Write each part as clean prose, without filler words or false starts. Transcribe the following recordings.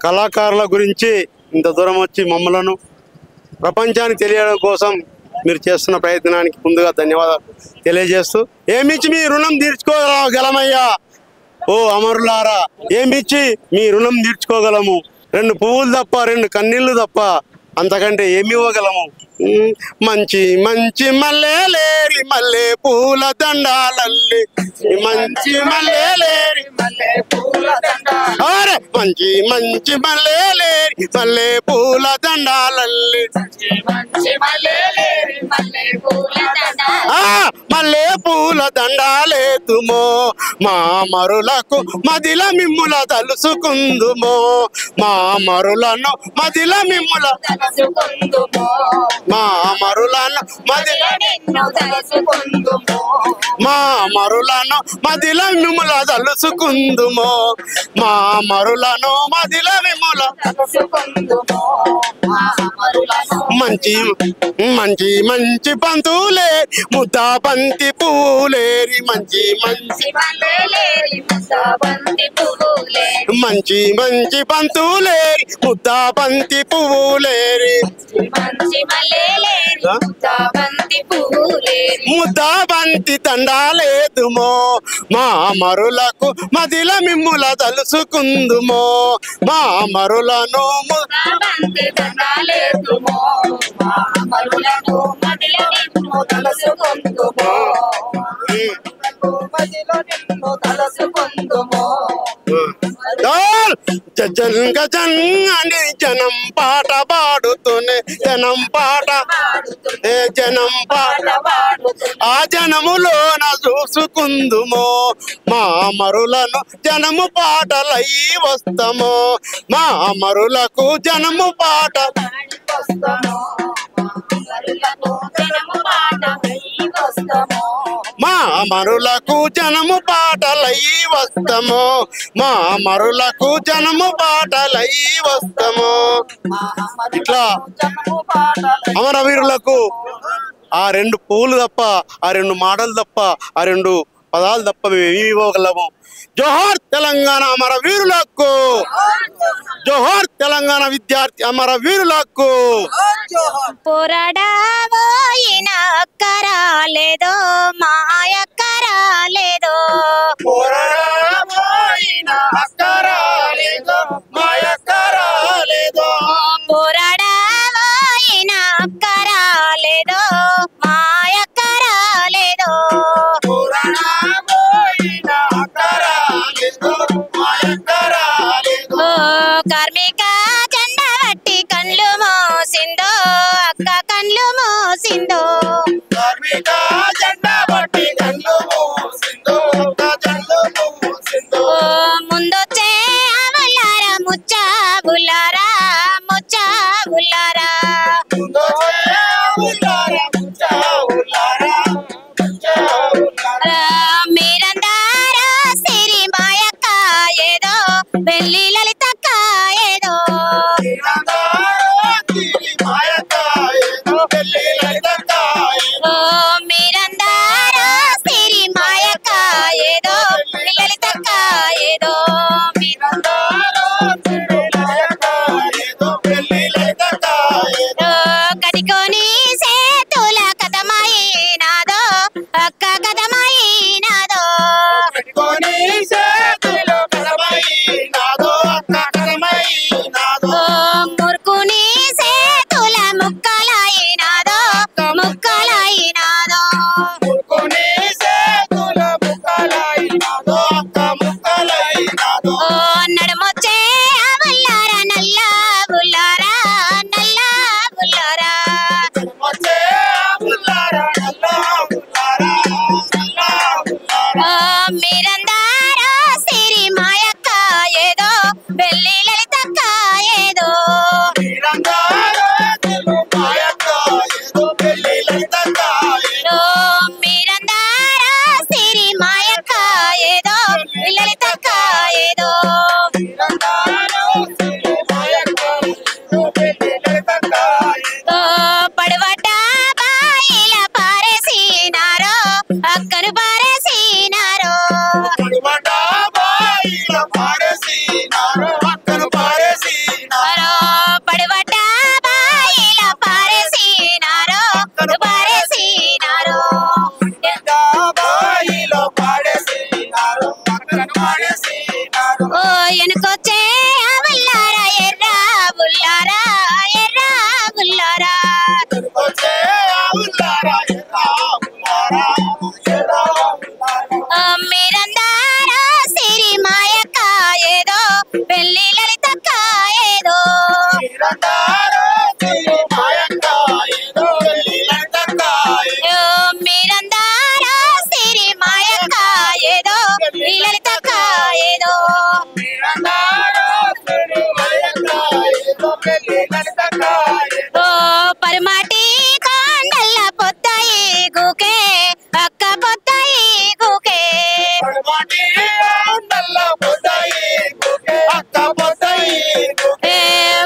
కళాకారుల గురించి ఇంత దూరం వచ్చి మమ్మలను ప్రపంచానికి తెలియడం కోసం మీరు చేస్తున్న ప్రయత్నానికి ముందుగా ధన్యవాదాలు తెలియజేస్తూ ఏమిచ్చి మీ రుణం తీర్చుకోగలమయ్యా ఓ అమరులారా, ఏమిచ్చి మీ రుణం తీర్చుకోగలము? 2 పువ్వులు తప్ప 2 కన్నీళ్లు తప్ప అంతకంటే ఏమి ఇవ్వగలము? మంచి మంచి మల్లెలేరి మల్లె పూల దండాలల్లి, మంచి మల్లెలేరి మల్లె పూల దండాలే, మంచి మంచి మల్లెలేరి మల్లె పూల దండాలల్లి, మల్లె పూల దండాలేతుమో మా మరులకు మదిల మిమ్ముల తలుసుకుందుమో, మా మరులను మదిల మిమ్ముల మా మరులను మదిల మా మరులను మదిల మిమ్ముల తలుసుకుందుమో, మా మరులను మదిల మిమ్ముల మంచి మంచి మంచి పంతులే ముద్దా బంతి పూలేరి, మంచి మంచి మంచి మంచి పంతులేరి ముద్దా బంతి పువ్వులేరి, ముద్దా బంతి దండాలేదుమో మా మరులకు మదిల మిమ్ముల తలుసుకుందుమో, మా మరులను జంగ జంగని జనం పాట పాడుతూనే జనం పాట జనం పాట ఆ జనములోన చూసుకుందుమో, మా మరులను జనము పాటలై వస్తమో, మా మరులకు జనము పాట మా మరులకు జనము పాటలై వస్తమో, మా మరులకు జనము పాటలై వస్తమో. ఇట్లా అమరవీరులకు ఆ 2 పువ్వులు తప్ప ఆ 2 మాటలు తప్ప ఆ 2 పదాలు తప్ప మేము ఏమి ఇవ్వగలము? జోహార్ తెలంగాణ అమరవీరులకు, జోహార్ తెలంగాణ విద్యార్థి అమరవీరులకు. పోరాడబోయిన అక్కరాలేదో మాయక్కరాలేదో, పోరాడబోయిన అక్కరాలేదో మాయక్కరాలేదో, పోరాడబోయిన అక్కరాలేదో మాయక్కరాలేదో, పోరాడబోయిన అక్కరాలేదో మాయక్కరాలేదో. ఓ కార్మిక జెండా పట్టి కళ్ళు మోసిందో అక్క కళ్ళు మోసిందో, కార్మిక జెండా పట్టి కళ్ళు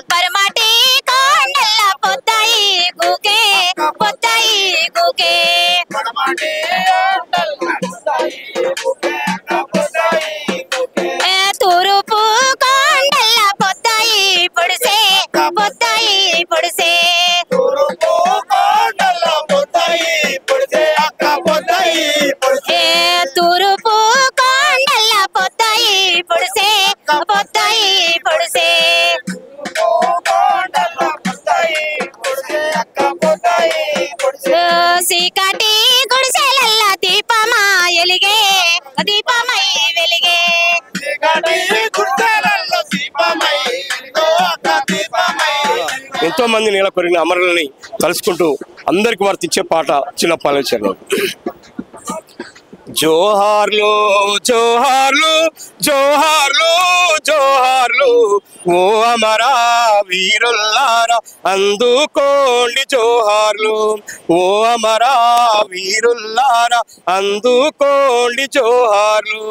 పరమాటి కొండల పొద్దాయి గుకే పొద్దాయి గుకే తూరుపు కొండల పొద్దాయి పొడిసే పొద్దాయి పొడిసే తూరుపు కొండల పొద్దాయి పొడిసే పొద్దాయి పొడిసే సీకాటి గుడిసెలల్ల దీపమా ఎలిగే దీపమై వెలిగే ఎంతో మంది నేల కొరిగిన అమరులని తలుసుకుంటూ అందరికి వర్తించే పాట చిన్నపాలెం చెరువు. జోహార్లు జోహార్లు జోహార్లు జోహార్లు ఓ అమరా వీరుల్లారా అందుకోండి జోహార్లు ఓ అమరా వీరుల్లారా అందుకోండి జోహార్లు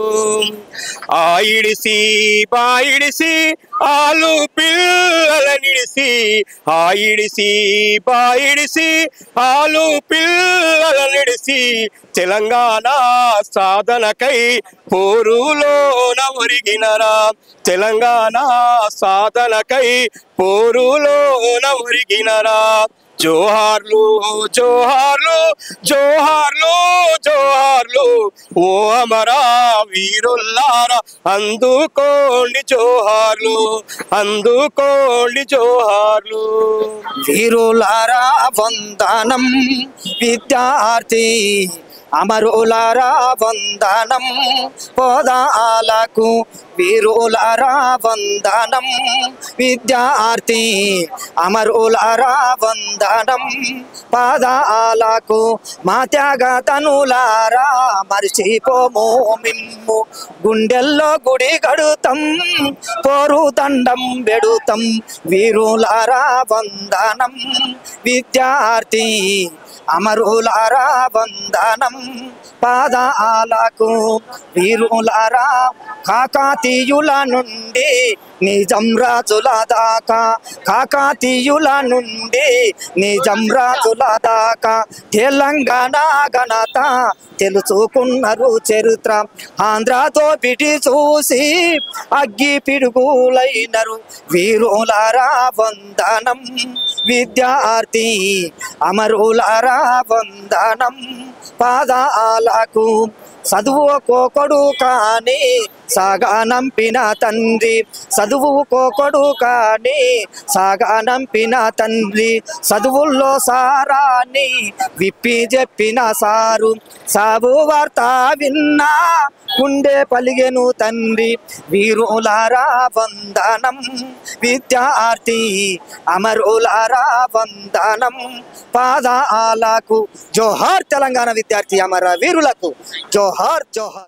ఆయిడిసి బాయిడిసి ఆలు పిల్లల నిడిసి ఆయిడిసి బాయిడిసి ఆలు పిల్లల నిడిసి తెలంగాణ సాధనకై పోరులోన ఒరిగినరా తెలంగాణ సాధనకై పోరులోన ఒరిగినరా జోహార్లు జోహార్లు జోహార్లు జోహార్లు ఓ అమరా వీరుల్లారా అందుకోండి జోహార్లు అందుకోండి జోహార్లు వీరులారా వందనం విద్యార్థి అమరులారా వందనం పోదాలకు వీరులారా వందనం విద్యార్థి అమరులారా వందనం పాదాలకు మా త్యాగతనులారా మరిచిపోము మిమ్ము గుండెల్లో గుడి గడుతం పోరు దండం బెడుతం వీరులారా వందనం విద్యార్థి అమరులారా వందనం పాదాలకు వీరులారా కాకాతీయుల నుండి నిజం రాజుల దాకా కాకాతీయుల నుండి నిజం రాజుల దాకా తెలంగాణ ఘనత తెలుసుకున్నారు చరిత్ర ఆంధ్రతో పిటి చూసి అగ్గి పిడుగులైనరు వీరులారా వందనం విద్యార్థి అమరులారా వందనం పాదాలకు చదువుకోకొడు కానీ సాగానంపిన తండ్రి చదువుకోకొడు కానీ సాగానంపిన తండ్రి చదువుల్లో సారాన్ని విప్పి చెప్పిన సారు సాగు వార్త విన్నా గుండె పలిగెను తండ్రి వీరులారా వందనం విద్యార్థి అమరులారా వందనం పాదాలకు జోహార్ తెలంగాణ విద్యార్థి అమర వీరులకు జోహార్ జోహార్.